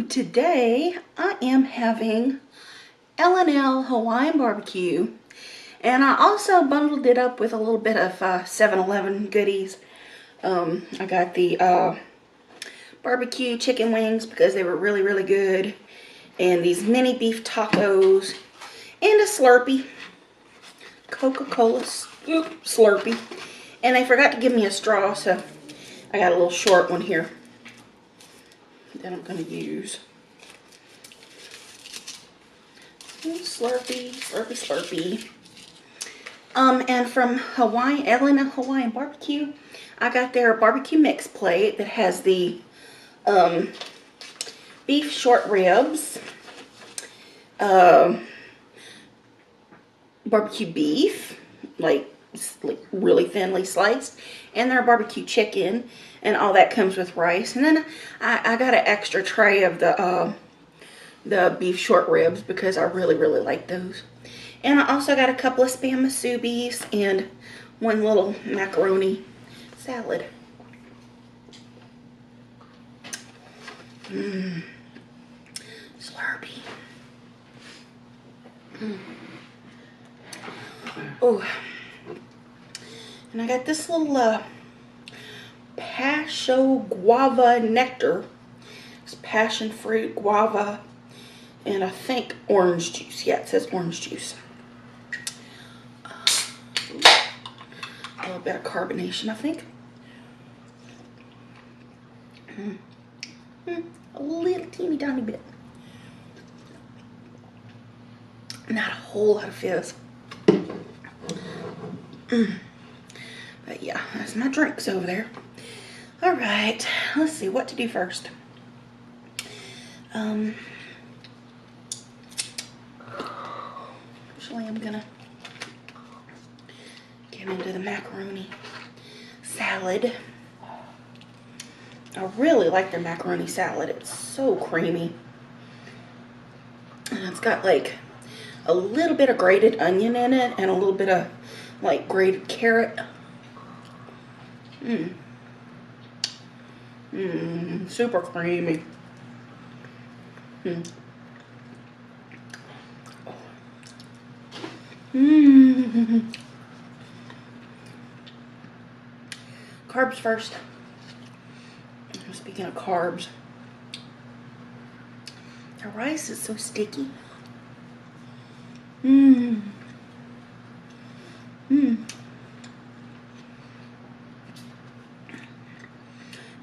Today I am having L&L Hawaiian BBQ, and I also bundled it up with a little bit of 7-Eleven goodies. I got the barbecue chicken wings because they were really good, and these mini beef tacos, and a Slurpee, Coca-Cola Slurpee, and they forgot to give me a straw, so I got a little short one here that I'm going to use. Slurpee, Slurpee. And from L&L Hawaiian BBQ, I got their barbecue mix plate that has the beef short ribs, barbecue beef, like really thinly sliced, and their barbecue chicken, and all that comes with rice. And then I got an extra tray of the beef short ribs because I really like those. And I also got a couple of Spam Musubis and one little macaroni salad. Slurpee. Oh, and I got this little passion guava nectar. It's passion fruit, guava, and I think orange juice. Yeah, it says orange juice. A little bit of carbonation, I think. A little teeny tiny bit. Not a whole lot of fizz. But yeah, that's my drinks over there. All right, let's see what to do first. Actually, I'm gonna get into the macaroni salad. I really like their macaroni salad. It's so creamy. And it's got like a little bit of grated onion in it and a little bit of like grated carrot. Super creamy. Carbs first. Speaking of carbs, the rice is so sticky.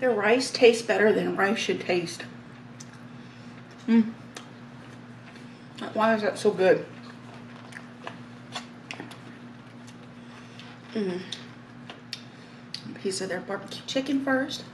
Their rice tastes better than rice should taste. Why is that so good? A piece of their barbecue chicken first.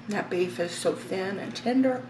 That beef is so thin and tender.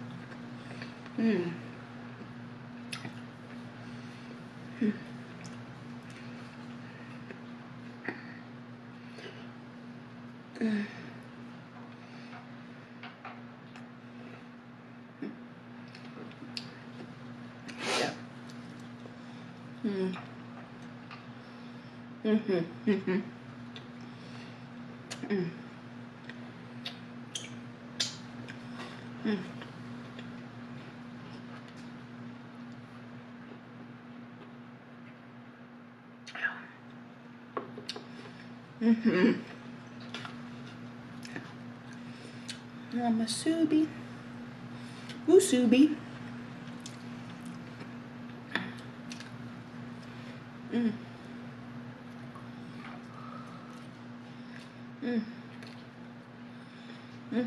Musubi. There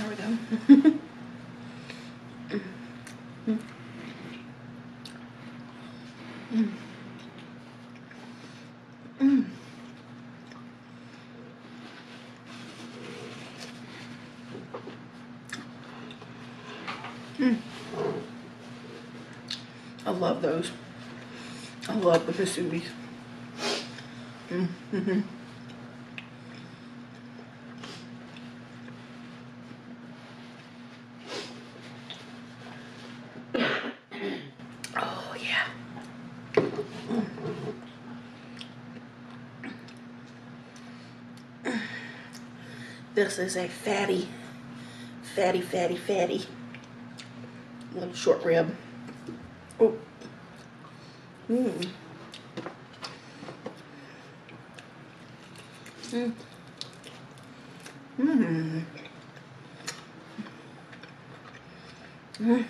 we go. I love those. I love the Masuris. Oh yeah. This is a fatty little short rib. Oh. Mm. Mm. Mm. Mm.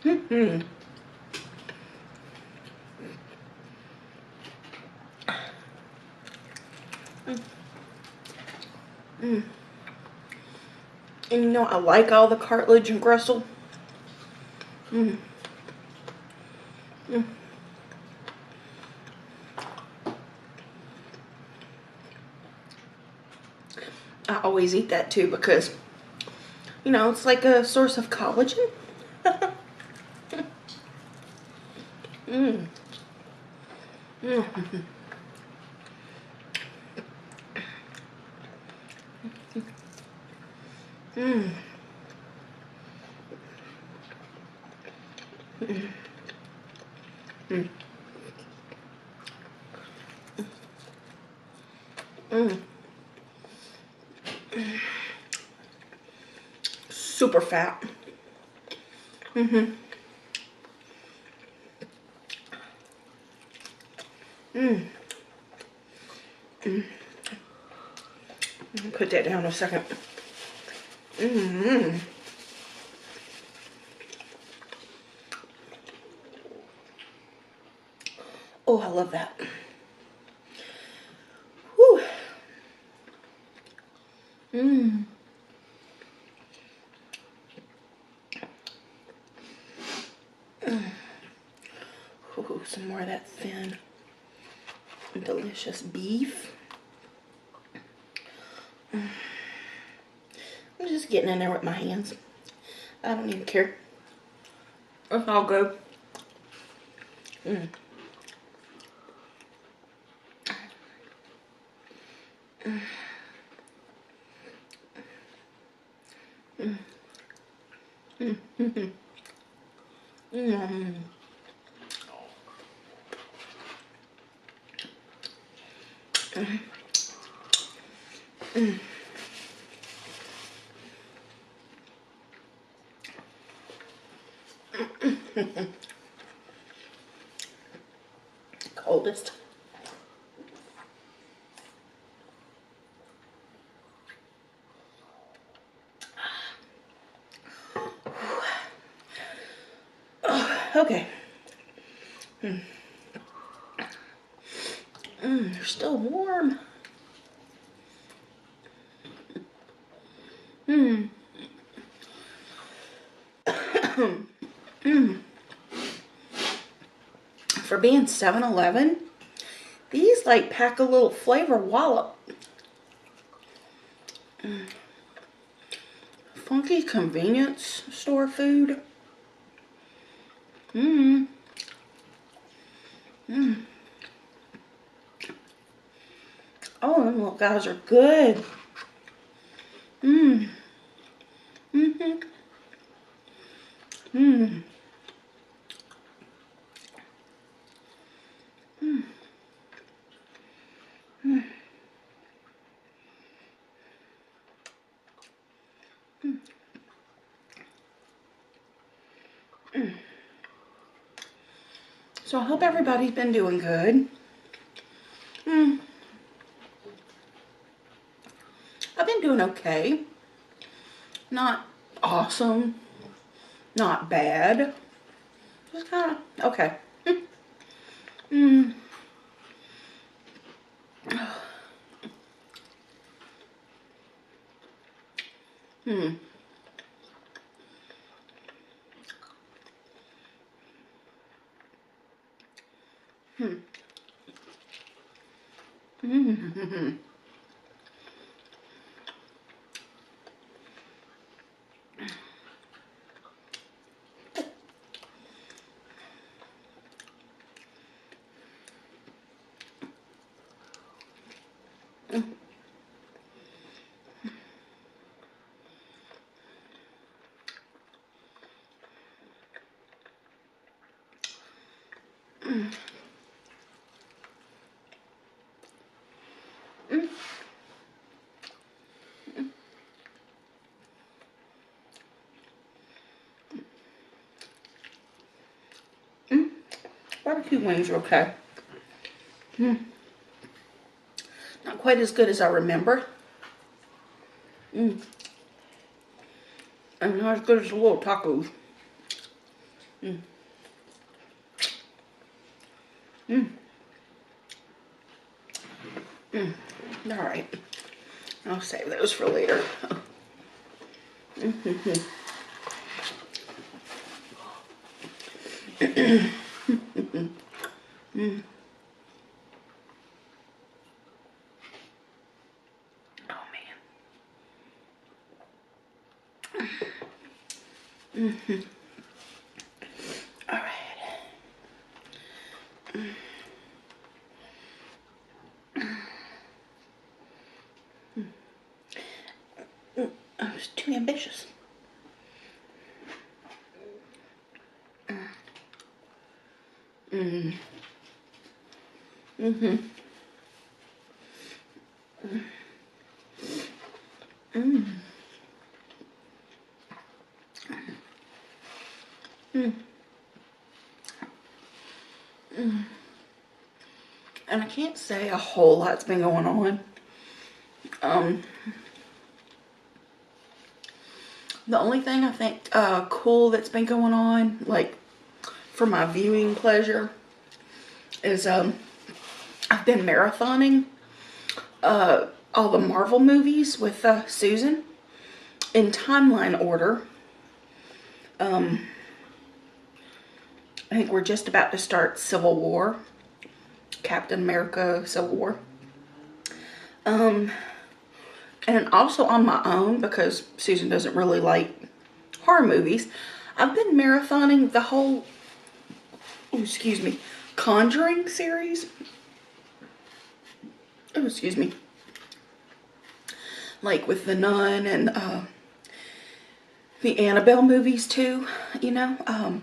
Mm. Mm. And you know, I like all the cartilage and gristle. Mm. Mm. I always eat that too because, you know, it's like a source of collagen. Mm. Mm. Mm. Mm. Mm. Super fat. Mm. Put that down a second. Oh, I love that. Whew. Ooh, some more of that thin, delicious beef. I'm just getting in there with my hands. I don't even care. It's all good. Mm. Mm. Mm. Mm. Mm. Mm. Mm. Coldest. Okay. They're still warm. being 7-Eleven, these like pack a little flavor wallop. Funky convenience store food. Oh, them little guys are good. So I hope everybody's been doing good. I've been doing okay. Not awesome. Not bad. Just kind of okay. Barbecue wings are okay. Not quite as good as I remember. And not as good as the little tacos. Alright. I'll save those for later. Oh man. All right. I was too ambitious. And I can't say a whole lot's been going on. The only thing I think cool that's been going on, like for my viewing pleasure, is I've been marathoning all the Marvel movies with Susan in timeline order. I think we're just about to start Civil War. Captain America Civil War. And also on my own, because Susan doesn't really like horror movies, I've been marathoning the whole, Conjuring series. Oh, excuse me. Like with the Nun and the Annabelle movies too, you know.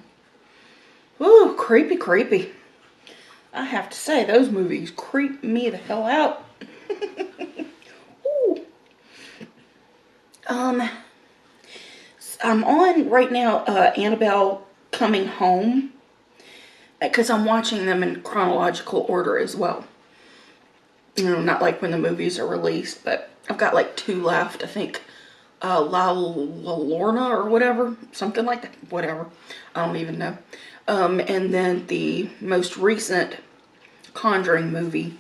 Ooh, creepy, creepy. I have to say, those movies creep me the hell out. Ooh. I'm on right now Annabelle Coming Home, because I'm watching them in chronological order as well. You know, not like when the movies are released, but I've got like 2 left. I think La Lorna or whatever, something like that, whatever. I don't even know. And then the most recent Conjuring movie,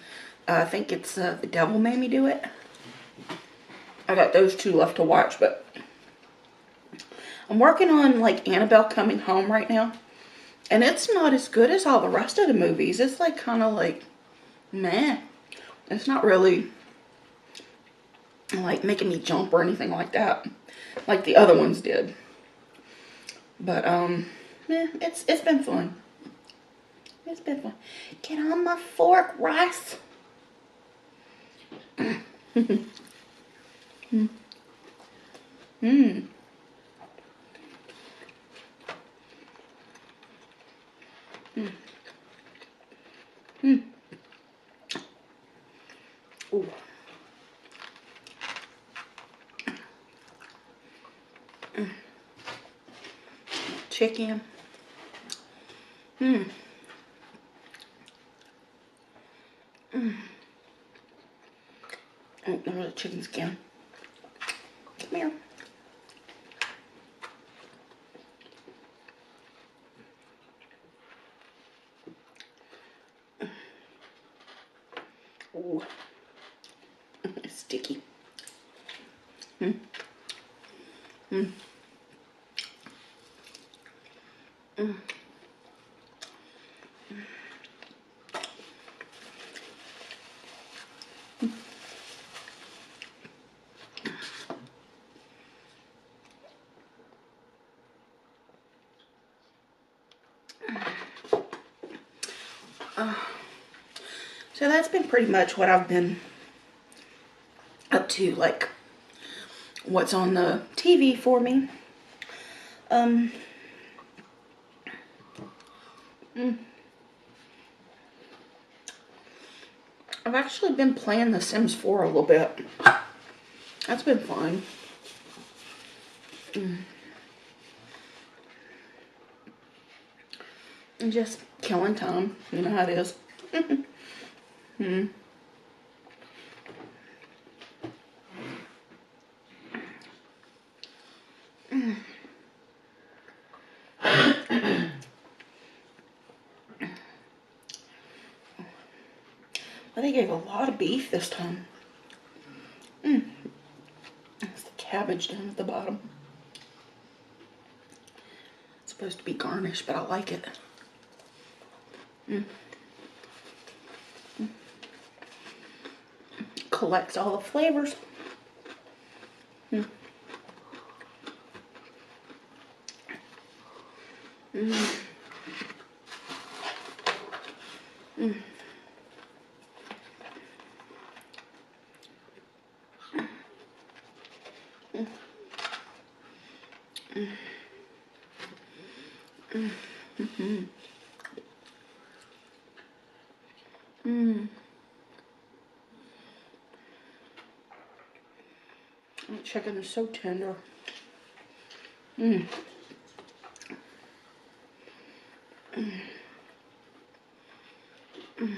I think it's The Devil Made Me Do It. I got those 2 left to watch, but I'm working on like Annabelle Coming Home right now. And it's not as good as all the rest of the movies. It's like kind of like, meh. It's not really like making me jump or anything like that, like the other ones did. But yeah, it's been fun. It's been fun. Get on my fork, Rice. Mm. Mm. Mm. Mm. Ooh. Mm. Chicken. Mm. Mm. Oh, there's a chicken skin. Come here. Ooh. It's sticky. Mm. Mm. Mm. So that's been pretty much what I've been up to, like what's on the TV for me. Mm. I've actually been playing The Sims 4 a little bit. That's been fun. Mm. And just killing time. You know how it is. Mm. Mm. Well, they gave a lot of beef this time. Mm. That's the cabbage down at the bottom. It's supposed to be garnish, but I like it. Mm. Collects all the flavors. Mm. Mm. Mm. Mm. Mm. Mm. Mm. That chicken is so tender. Mm. Mm. Mm.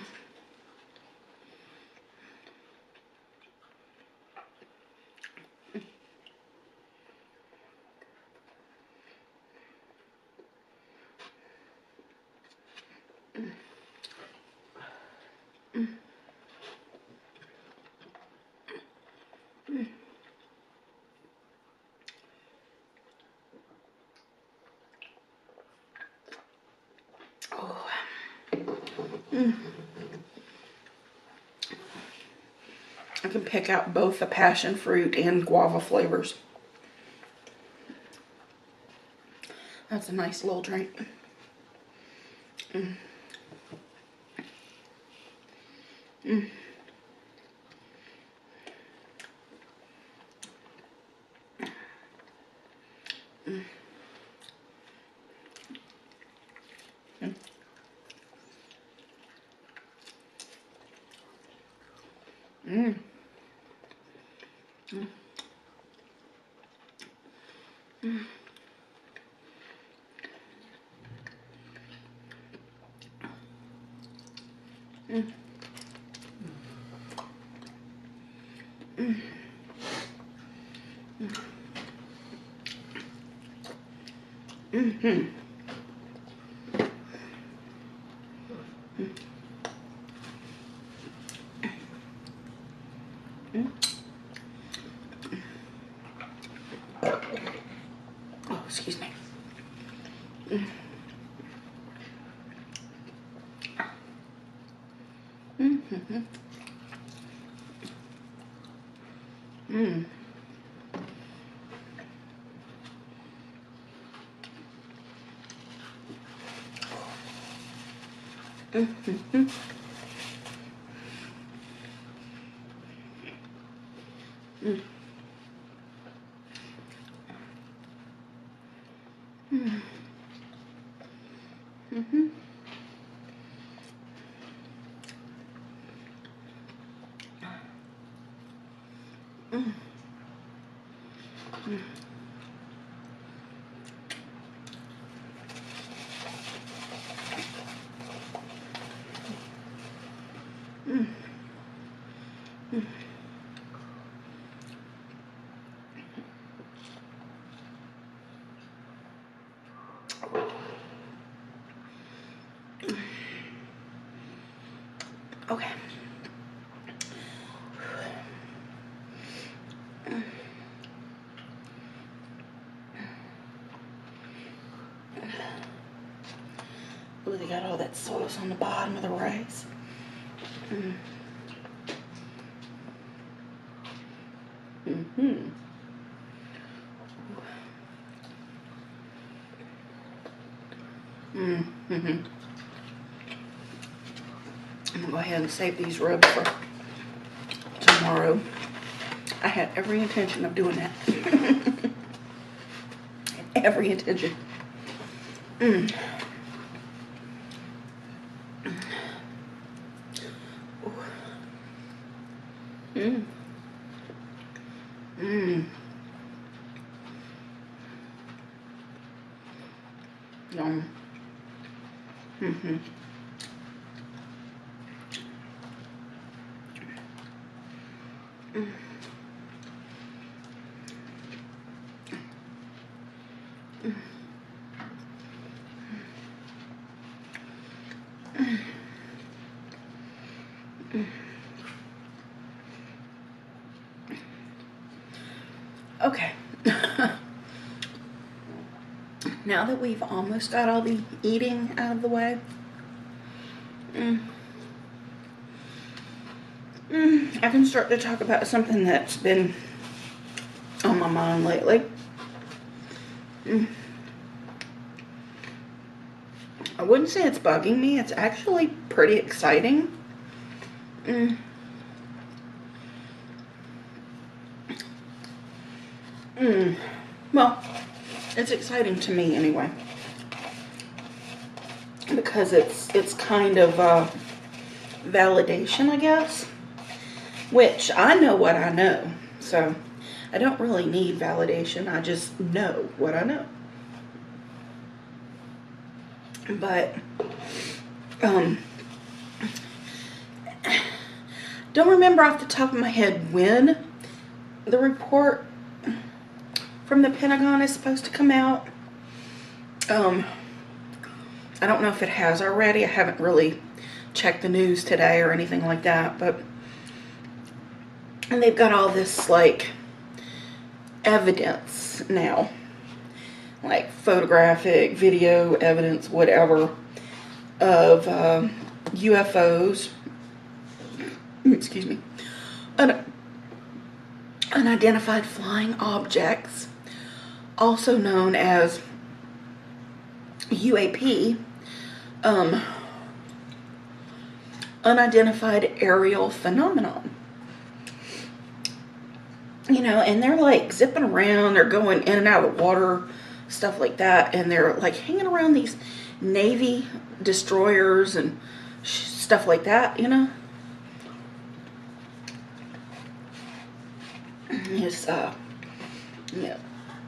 Oh. Mm. I can pick out both the passion fruit and guava flavors. That's a nice little drink. Mm. Mm. Mm. Mm. Mm. Mm. Mm. Mm. Mm. Mm. Mm. Oh, excuse me. Mm. Mm. Mm-hmm. Mm. Mm. Mm-hmm. Mm. Mm. Mm. Mm. Okay. Ooh, they got all that sauce on the bottom of the rice. Mm. Mm-hmm. Mm-hmm. I'm gonna go ahead and save these ribs for tomorrow. I had every intention of doing that. Every intention. Mm. Mm. Mm. Yum. Mm-hmm. Mm. Mm. Mm. Okay. Now that we've almost got all the eating out of the way, I can start to talk about something that's been on my mind lately. I wouldn't say it's bugging me. It's actually pretty exciting. Well, it's exciting to me anyway, because it's kind of validation, I guess, which I know what I know, so I don't really need validation. I just know what I know. But don't remember off the top of my head when the report from the Pentagon is supposed to come out. I don't know if it has already. I haven't really checked the news today or anything like that, and they've got all this like evidence now, like photographic, video evidence, whatever, of UFOs, excuse me, unidentified flying objects, also known as UAP, unidentified aerial phenomenon. You know, and they're like zipping around, they're going in and out of the water, stuff like that, and they're like hanging around these Navy destroyers and stuff like that, you know. His, you know,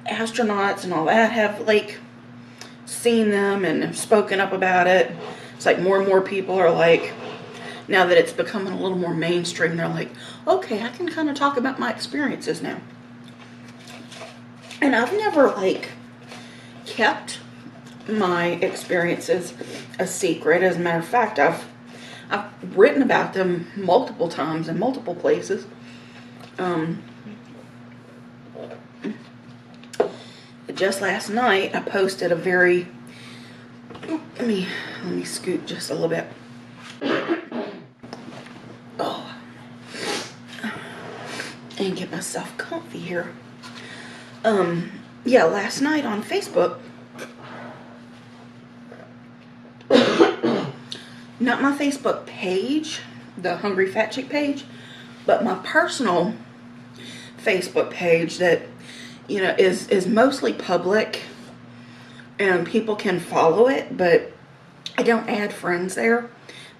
astronauts and all that have like seen them and have spoken up about it. It's like more and more people are like, now that it's becoming a little more mainstream, they're like, okay, I can kind of talk about my experiences now. And I've never like kept my experiences a secret. As a matter of fact, I've written about them multiple times in multiple places. Just last night, I posted a very, let me scoot just a little bit. and get myself comfy here. Yeah, last night on Facebook, not my Facebook page, the Hungry Fat Chick page, but my personal Facebook page that, you know, is mostly public and people can follow it, but I don't add friends there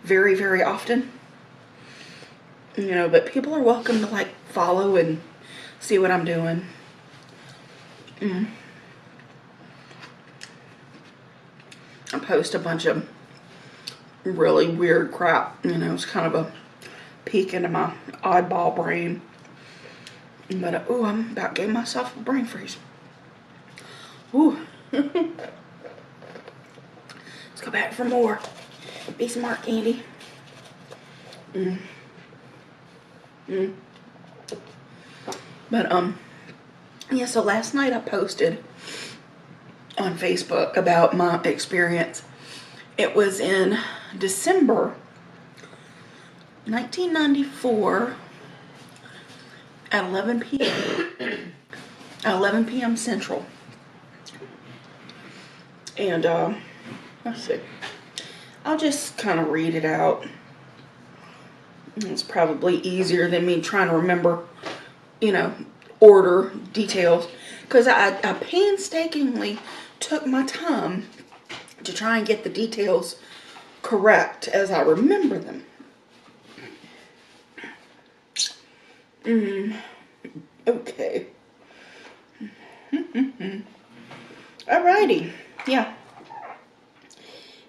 very, very often. You know, but people are welcome to like follow and see what I'm doing. I post a bunch of really weird crap. You know, it's kind of a peek into my oddball brain. But, ooh, I'm about to give myself a brain freeze. Ooh. Let's go back for more. Be smart, Candy. But, yeah, so last night I posted on Facebook about my experience. It was in December 1994 at 11 p.m. at 11 p.m. Central. And, let's see. I'll just kind of read it out. It's probably easier than me trying to remember, you know, order details. Because I painstakingly took my time to try and get the details correct as I remember them. Okay. Alrighty. Yeah.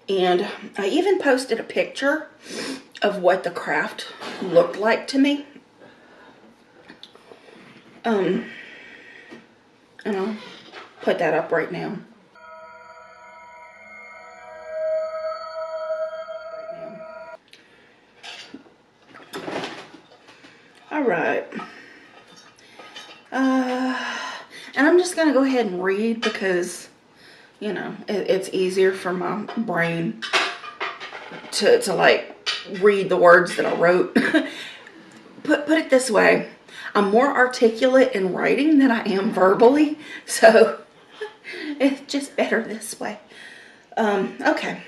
And I even posted a picture of what the craft looked like to me. And I'll put that up right now. Alright. And I'm just going to go ahead and read because, you know, it's easier for my brain to like read the words that I wrote. Put it this way. I'm more articulate in writing than I am verbally. So it's just better this way. Okay.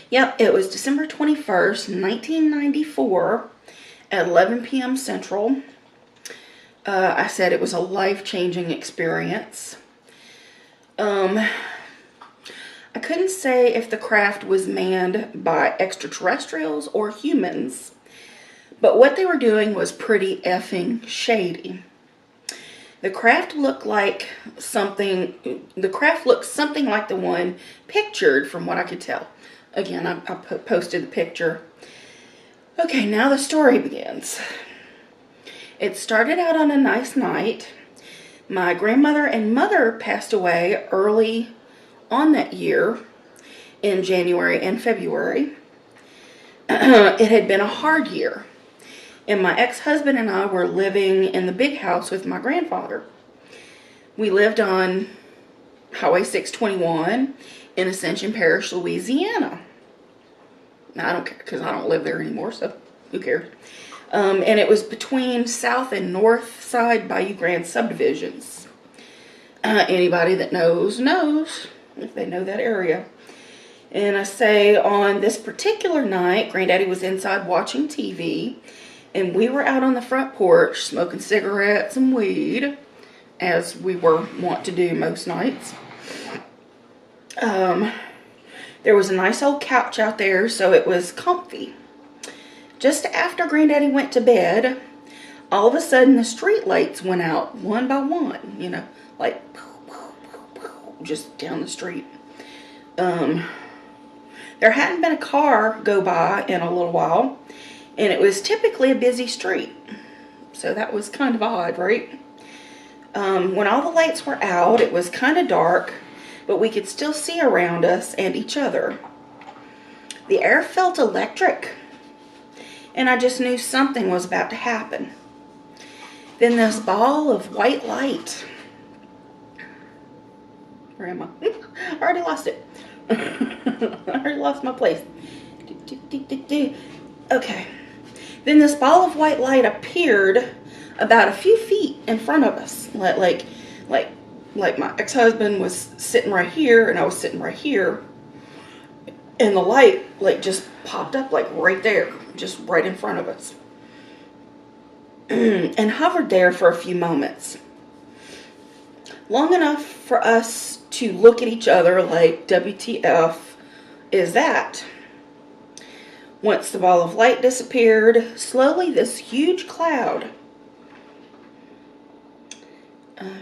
Yep, it was December 21st, 1994 at 11 p.m. Central. I said it was a life-changing experience. I couldn't say if the craft was manned by extraterrestrials or humans, but what they were doing was pretty effing shady. The craft looked something like the one pictured from what I could tell. Again, I posted the picture. Okay, now the story begins. It started out on a nice night. My grandmother and mother passed away early on that year in January and February. It had been a hard year. And my ex-husband and I were living in the big house with my grandfather. We lived on Highway 621 in Ascension Parish, Louisiana. Now, I don't care because I don't live there anymore, so who cares? And it was between South and North Side Bayou Grande subdivisions. Anybody that knows, if they know that area. And I say on this particular night, Granddaddy was inside watching TV. And we were out on the front porch smoking cigarettes and weed, as we were wont to do most nights. There was a nice old couch out there, so it was comfy. Just after Granddaddy went to bed, all of a sudden the street lights went out one by one, you know, like just down the street. There hadn't been a car go by in a little while. And it was typically a busy street. So that was kind of odd, right? When all the lights were out, it was kind of dark, but we could still see around us and each other. The air felt electric, and I just knew something was about to happen. Then this ball of white light. Where am I? I already lost it. I already lost my place. Okay. Then this ball of white light appeared about a few feet in front of us. Like my ex-husband was sitting right here and I was sitting right here. And the light like just popped up like right there, just right in front of us. And hovered there for a few moments. Long enough for us to look at each other like, WTF is that? Once the ball of light disappeared, slowly this huge cloud,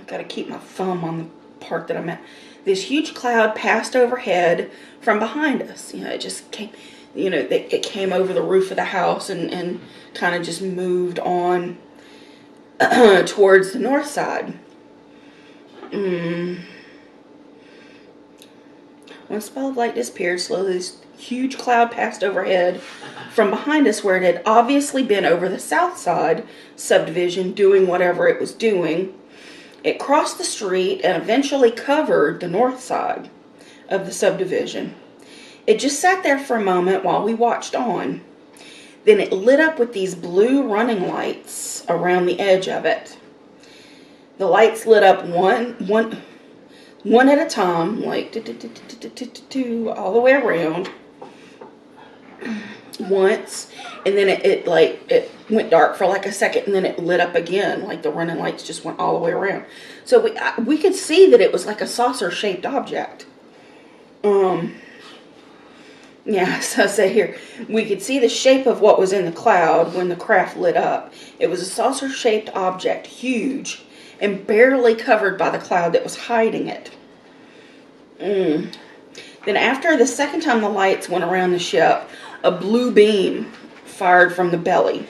gotta keep my thumb on the part that I'm at. This huge cloud passed overhead from behind us. You know, it just came, you know, it came over the roof of the house and kind of just moved on towards the north side. Once the ball of light disappeared, slowly this huge cloud passed overhead from behind us, where it had obviously been over the south side subdivision doing whatever it was doing. It crossed the street and eventually covered the north side of the subdivision. It just sat there for a moment while we watched on. Then it lit up with these blue running lights around the edge of it. The lights lit up one at a time, like all the way around once, and then it went dark for like a second, and then it lit up again, like the running lights just went all the way around. So we could see that it was like a saucer-shaped object. Yeah, so I say here, we could see the shape of what was in the cloud when the craft lit up. It was a saucer-shaped object, huge, and barely covered by the cloud that was hiding it. Then after the second time the lights went around the ship, a blue beam fired from the belly.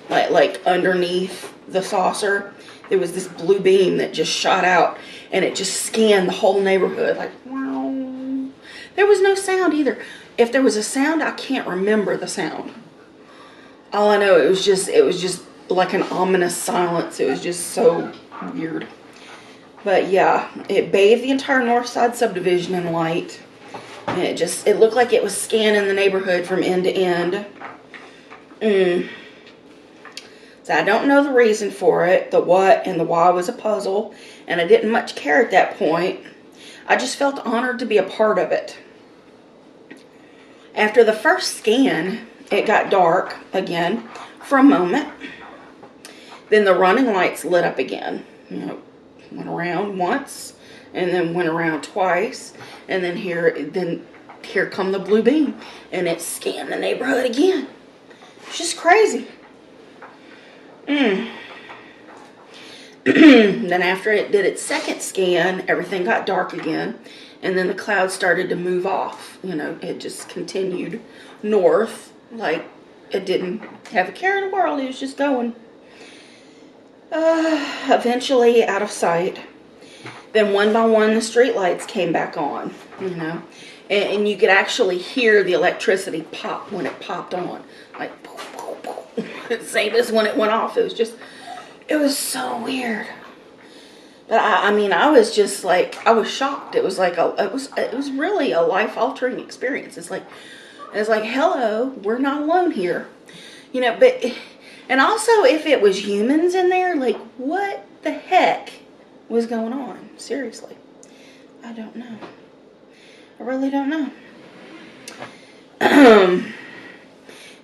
Like underneath the saucer, there was this blue beam that just shot out, and it just scanned the whole neighborhood, like, wow. There was no sound either. If there was a sound, I can't remember the sound. All I know, it was just like an ominous silence. It was just so weird. But yeah, it bathed the entire north side subdivision in light. And it looked like it was scanning the neighborhood from end to end. So I don't know the reason for it. The what and the why was a puzzle. And I didn't much care at that point. I just felt honored to be a part of it. After the first scan, it got dark again for a moment. Then the running lights lit up again. You know, went around once, and then went around twice, and then here come the blue beam, and it scanned the neighborhood again. It's just crazy. Then after it did its second scan, everything got dark again, and then the cloud started to move off. You know, it just continued north, like it didn't have a care in the world. It was just going. Eventually out of sight. Then one by one the street lights came back on, you know, and you could actually hear the electricity pop when it popped on, like same as when it went off. It was so weird. But I mean, I was just like, I was shocked. It was like it was really a life-altering experience. It's like hello, we're not alone here, you know. But and also, if it was humans in there, like, what the heck was going on? Seriously. I don't know. I really don't know.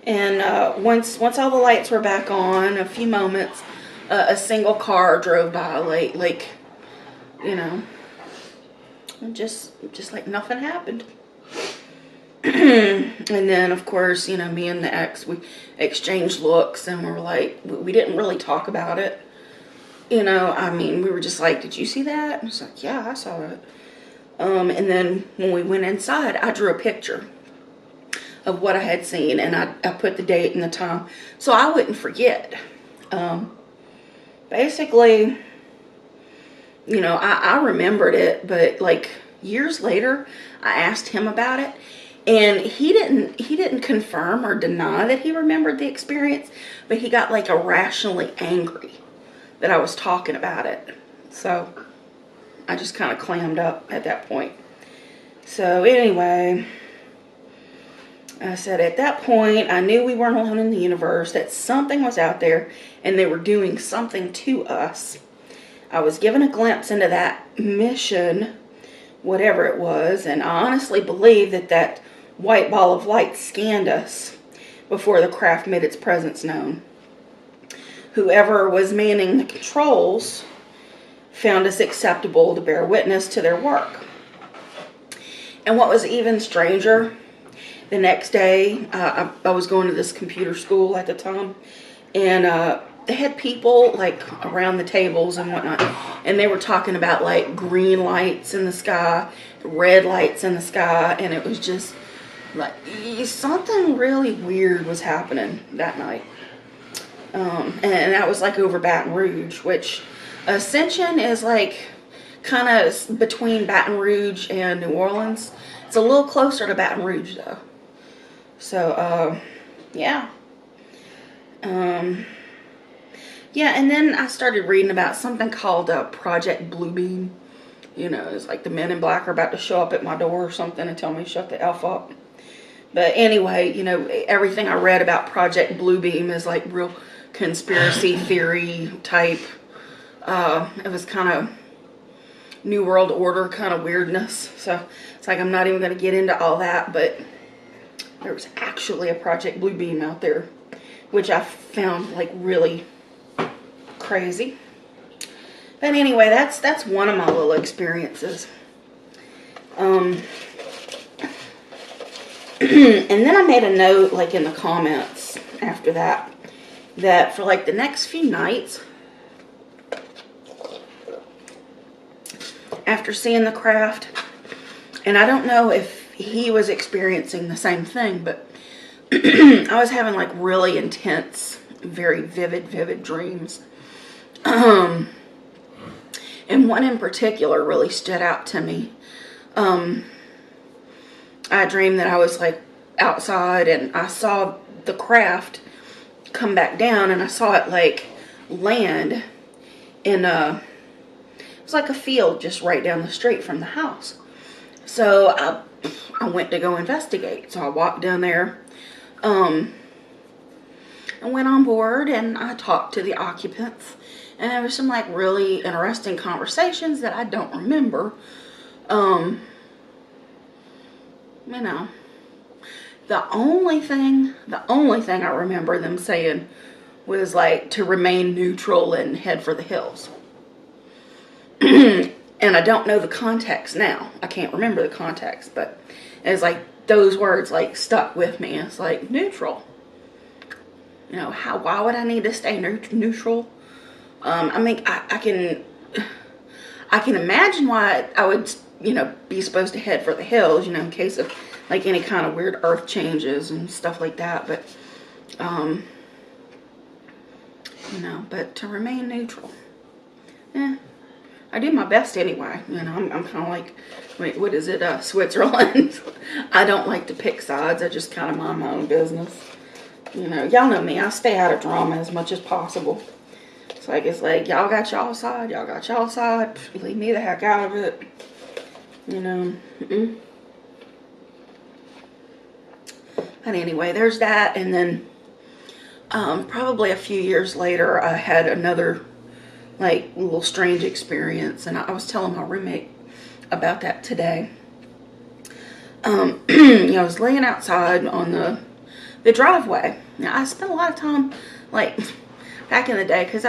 And once all the lights were back on, a few moments, a single car drove by, like, you know, just like nothing happened. And then, of course, you know, me and the ex, we exchanged looks, and we were like, we didn't really talk about it. You know, I mean, we were just like, did you see that? And I was like, yeah, I saw it. And then when we went inside, I drew a picture of what I had seen, and I put the date and the time so I wouldn't forget. Basically, you know, I remembered it, but like years later, I asked him about it. And he didn't confirm or deny that he remembered the experience, but he got like irrationally angry that I was talking about it. So I just kind of clammed up at that point. So anyway, I said, at that point, I knew we weren't alone in the universe, that something was out there, and they were doing something to us. I was given a glimpse into that mission, whatever it was, and I honestly believe that that white ball of light scanned us before the craft made its presence known. Whoever was manning the controls found us acceptable to bear witness to their work. And what was even stranger, the next day, I was going to this computer school at the time, and they had people like around the tables and whatnot, and they were talking about like green lights in the sky, red lights in the sky, and it was just like something really weird was happening that night. And that was like over Baton Rouge, which Ascension is like kind of between Baton Rouge and New Orleans. It's a little closer to Baton Rouge though. So, yeah. Yeah, and then I started reading about something called Project Bluebeam. You know, it's like the men in black are about to show up at my door or something and tell me to shut the F up. But anyway, you know, everything I read about Project Bluebeam is like real conspiracy theory type. It was kind of New World Order kind of weirdness. So it's like I'm not even going to get into all that, but there was actually a Project Bluebeam out there, which I found like really crazy. But anyway, that's one of my little experiences. And then I made a note like in the comments after that, that for like the next few nights after seeing the craft, and I don't know if he was experiencing the same thing, but I was having like really intense, very vivid dreams. And one in particular really stood out to me. I dreamed that I was like outside and I saw the craft come back down, and I saw it like land in it was like a field just right down the street from the house. So I went to go investigate. So I walked down there, and went on board, and I talked to the occupants, and there were some like really interesting conversations that I don't remember. You know, the only thing I remember them saying was like to remain neutral and head for the hills. And I don't know the context now. I can't remember the context, but it's like those words like stuck with me. It's like neutral. You know, why would I need to stay neutral? I mean, I can imagine why I would, you know, be supposed to head for the hills, you know, in case of like any kind of weird earth changes and stuff like that. But, you know, but to remain neutral, I do my best anyway. You know, I'm kind of like, wait, what is it? Switzerland. I don't like to pick sides. I just kind of mind my own business. You know, y'all know me. I stay out of drama as much as possible. It's like y'all got y'all side. Y'all got y'all side. Leave me the heck out of it. You know. But anyway, there's that. And then probably a few years later, I had another like little strange experience, and I was telling my roommate about that today. You know, I was laying outside on the driveway. Now, I spent a lot of time like back in the day, because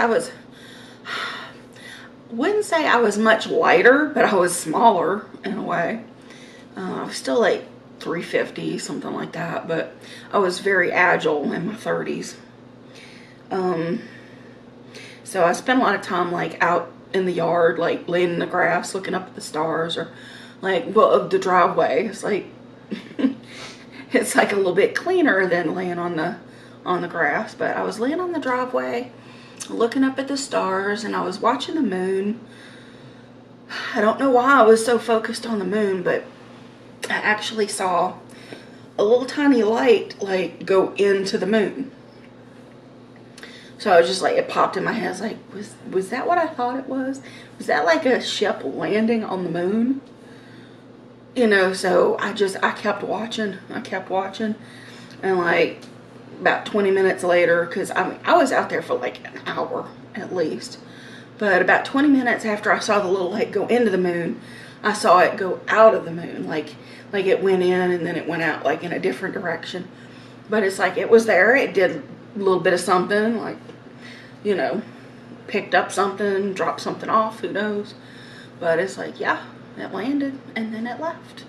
wouldn't say I was much lighter, but I was smaller in a way. I was still like 350, something like that, but I was very agile in my 30s. So I spent a lot of time like out in the yard, like laying in the grass, looking up at the stars, or like, well, the driveway. It's like it's like a little bit cleaner than laying on the grass. But I was laying on the driveway, looking up at the stars, and I was watching the moon. I don't know why I was so focused on the moon, but I actually saw a little tiny light like go into the moon. So I was just like, it popped in my head. I was like, was that what I thought it was? Was that like a ship landing on the moon? you know, so I kept watching. And like about 20 minutes later, because I was out there for like an hour at least. But about 20 minutes after I saw the little light go into the moon, I saw it go out of the moon. Like it went in and then it went out like in a different direction. But it's like it was there. It did a little bit of something, like, you know, picked up something, dropped something off, who knows. But it's like, yeah, it landed and then it left.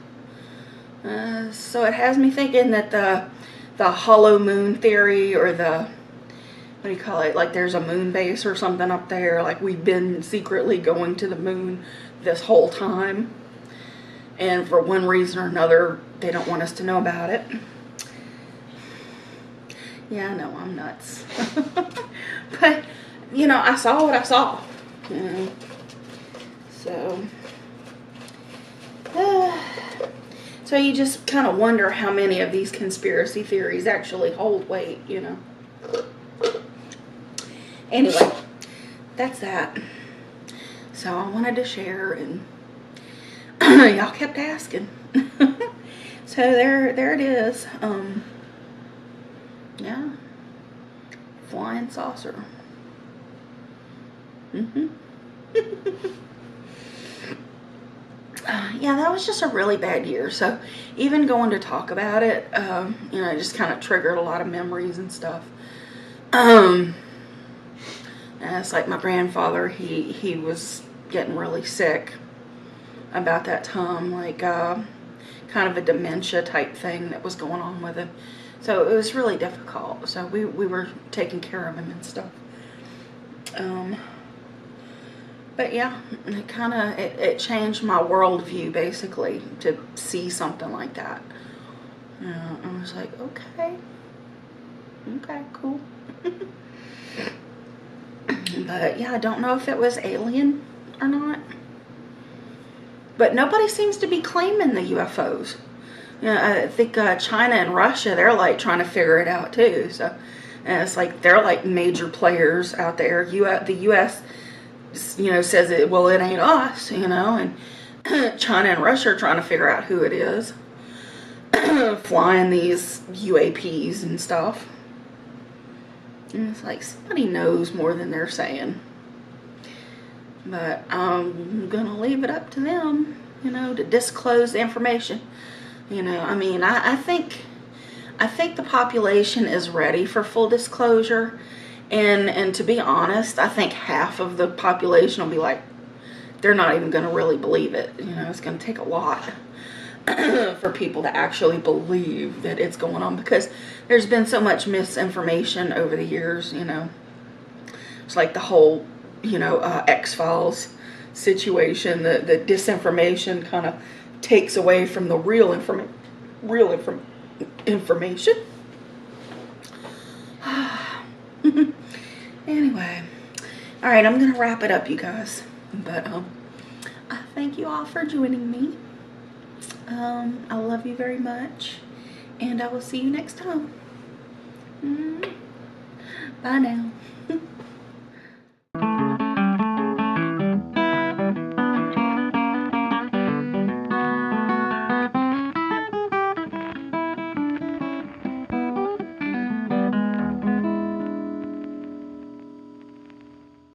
So it has me thinking that the hollow moon theory, or the, what do you call it, like there's a moon base or something up there, like we've been secretly going to the moon this whole time, and for one reason or another they don't want us to know about it. Yeah, I know, I'm nuts. But you know, I saw what I saw, you know. So you just kind of wonder how many of these conspiracy theories actually hold weight, you know. Anyway, that's that. So I wanted to share, and y'all kept asking. So there it is. Yeah. Flying saucer. Yeah, that was just a really bad year. So even going to talk about it, you know, it just kind of triggered a lot of memories and stuff. And it's like my grandfather, he was getting really sick about that time, like kind of a dementia type thing that was going on with him. So it was really difficult. So we were taking care of him and stuff. But yeah, it kind of, it changed my worldview basically to see something like that. I was like, okay, cool. But yeah, I don't know if it was alien or not. But nobody seems to be claiming the UFOs. You know, I think China and Russia, they're like trying to figure it out too. So, and it's like they're like major players out there. The U.S., you know, says it, well, it ain't us, you know, and China and Russia are trying to figure out who it is, flying these UAPs and stuff. And it's like somebody knows more than they're saying. But I'm gonna leave it up to them, you know, to disclose the information. You know, I mean, I think the population is ready for full disclosure. And to be honest, I think half of the population will be like, they're not even going to really believe it. You know, it's going to take a lot for people to actually believe that it's going on, because there's been so much misinformation over the years, you know. It's like the whole, you know, X-Files situation. The disinformation kind of takes away from the real information. Anyway, all right, I'm gonna wrap it up, you guys. But I thank you all for joining me. I love you very much, and I will see you next time. Bye now.